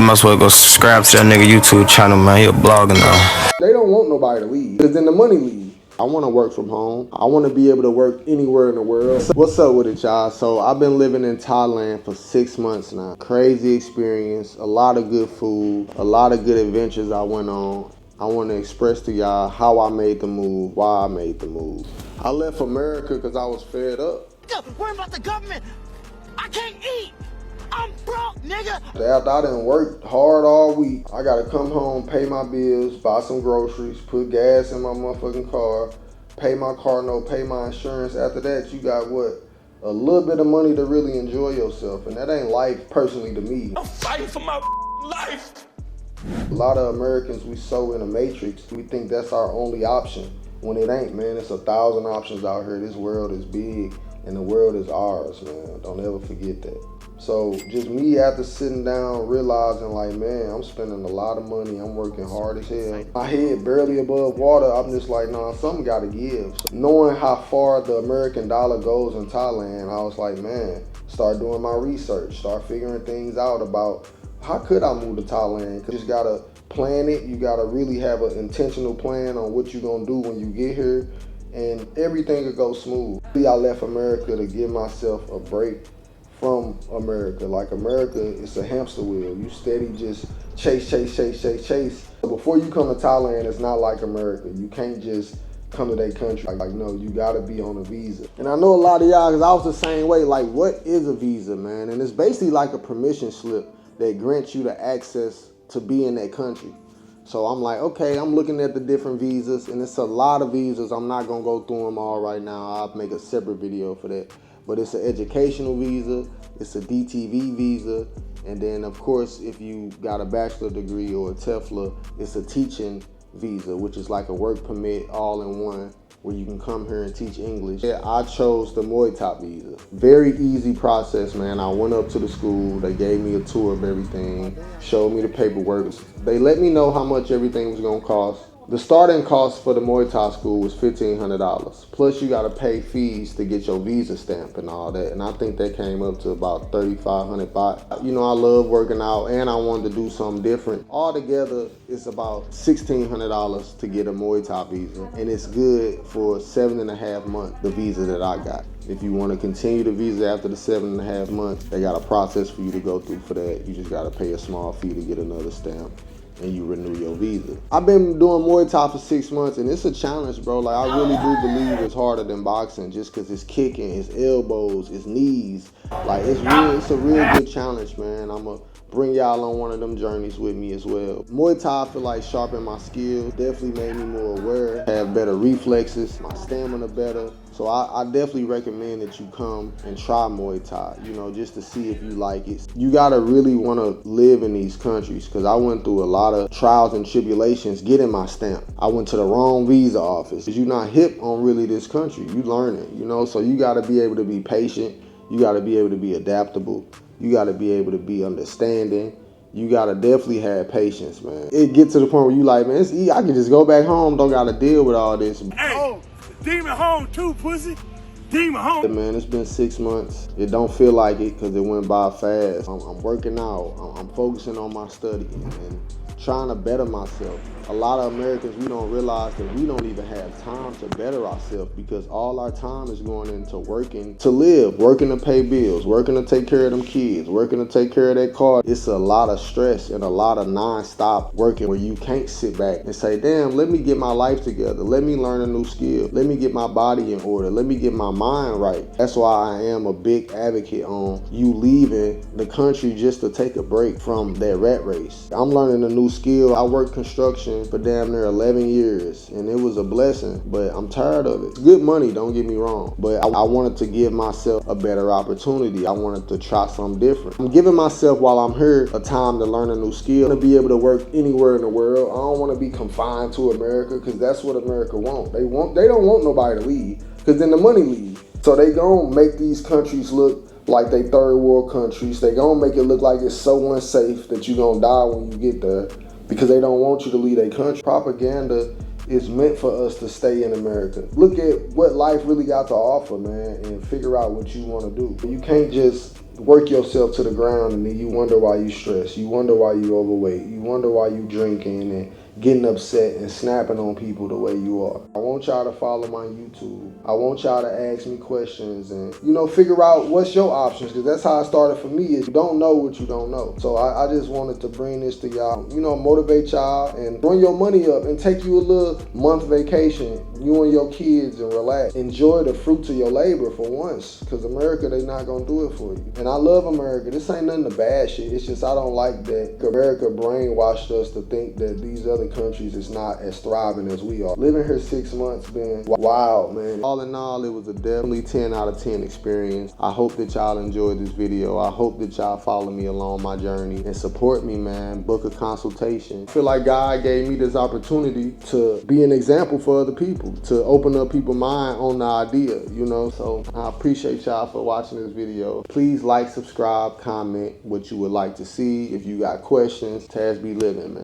might as well go subscribe to that nigga YouTube channel, man. He a blogger now. They don't want nobody to leave, because then the money leaves. I want to work from home. I want to be able to work anywhere in the world. What's up with it, y'all? So I've been living in Thailand for 6 months now. Crazy experience, a lot of good food, a lot of good adventures I went on. I want to express to y'all how I made the move, why I made the move. I left America because I was fed up. Worry about the government. I can't eat. I'm broke, nigga. After I done worked hard all week, I gotta come home, pay my bills, buy some groceries, put gas in my motherfucking car, pay my car note, pay my insurance. After that, you got what? A little bit of money to really enjoy yourself. And that ain't life personally to me. I'm fighting for my life. A lot of Americans, we so in a matrix, we think that's our only option. When it ain't, man. It's 1,000 options out here. This world is big and the world is ours, man. Don't ever forget that. So just me after sitting down, realizing like, man, I'm spending a lot of money. I'm working hard as hell. My head barely above water. I'm just like, nah, something gotta give. So knowing how far the American dollar goes in Thailand, I was like, man, start doing my research, start figuring things out about how could I move to Thailand? Cause you just gotta plan it. You gotta really have an intentional plan on what you're gonna do when you get here, and everything will go smooth. I left America to give myself a break from America. Like America, it's a hamster wheel. You steady just chase. Before you come to Thailand, it's not like America. You can't just come to their country. Like no, you gotta be on a visa. And I know a lot of y'all, cause I was the same way, like what is a visa, man? And it's basically like a permission slip that grants you the access to be in that country. So I'm like, okay, I'm looking at the different visas, and it's a lot of visas. I'm not gonna go through them all right now. I'll make a separate video for that. But it's an educational visa, it's a DTV visa, and then of course, if you got a bachelor degree or a TEFLA, it's a teaching visa, which is like a work permit all in one, where you can come here and teach English. Yeah, I chose the Muay Thai visa. Very easy process, man. I went up to the school, they gave me a tour of everything, showed me the paperwork. They let me know how much everything was gonna cost. The starting cost for the Muay Thai school was $1,500. Plus you gotta pay fees to get your visa stamp and all that. And I think that came up to about 3,500 baht. You know, I love working out and I wanted to do something different. Altogether, it's about $1,600 to get a Muay Thai visa. And it's good for 7.5 months, the visa that I got. If you want to continue the visa after the 7.5 months, they got a process for you to go through for that. You just gotta pay a small fee to get another stamp, and you renew your visa. I've been doing Muay Thai for 6 months, and it's a challenge, bro. Like, I really do believe it's harder than boxing, just because it's kicking, it's elbows, it's knees. Like, it's a real good challenge, man. I'ma bring y'all on one of them journeys with me as well. Muay Thai, I feel like sharpened my skills, definitely made me more aware, have better reflexes, my stamina better. So I definitely recommend that you come and try Muay Thai, you know, just to see if you like it. You gotta really wanna live in these countries, cause I went through a lot of trials and tribulations getting my stamp. I went to the wrong visa office. Cause you're not hip on really this country, you learning, you know, so you gotta be able to be patient. You gotta be able to be adaptable. You gotta be able to be understanding. You gotta definitely have patience, man. It gets to the point where you like, man, it's easy. I can just go back home, don't gotta deal with all this. Hey, demon home too, pussy. Demon home. Man, it's been 6 months. It don't feel like it because it went by fast. I'm working out. I'm focusing on my study and trying to better myself. A lot of Americans, we don't realize that we don't even have time to better ourselves because all our time is going into working to live, working to pay bills, working to take care of them kids, working to take care of that car. It's a lot of stress and a lot of non-stop working where you can't sit back and say, damn, let me get my life together. Let me learn a new skill. Let me get my body in order. Let me get my mind right. That's why I am a big advocate on you leaving the country just to take a break from that rat race. I'm learning a new skill. I work construction for damn near 11 years and it was a blessing, but I'm tired of it. It's good money, don't get me wrong, but I wanted to give myself a better opportunity. I wanted to try something different. I'm giving myself while I'm here a time to learn a new skill, to be able to work anywhere in the world. I don't want to be confined to America because that's what America wants. They don't want nobody to leave because then the money leaves. So they gonna make these countries look like they third world countries. They gonna make it look like it's so unsafe that you gonna die when you get there, because they don't want you to leave their country. Propaganda is meant for us to stay in America. Look at what life really got to offer, man, and figure out what you want to do. You can't just work yourself to the ground, and then you wonder why you stressed. You wonder why you overweight. You wonder why you drinking and getting upset and snapping on people the way you are. I want y'all to follow my YouTube. I want y'all to ask me questions and, you know, figure out what's your options, because that's how it started for me. Is you don't know what you don't know. So I just wanted to bring this to y'all, you know, motivate y'all and run your money up and take you a little month vacation, you and your kids, and relax. Enjoy the fruits of your labor for once, because America, they not gonna do it for you. And I love America. This ain't nothing to bad shit. It's just I don't like that America brainwashed us to think that these other countries is not as thriving as we are. Living here 6 months been wild, man. All in all, it was a definitely 10 out of 10 experience. I hope that y'all enjoyed this video. I hope that y'all follow me along my journey and support me, man. Book a consultation. I feel like God gave me this opportunity to be an example for other people, to open up people's mind on the idea, you know? So I appreciate y'all for watching this video. Please like, subscribe, comment what you would like to see. If you got questions, TazzzB Living, man.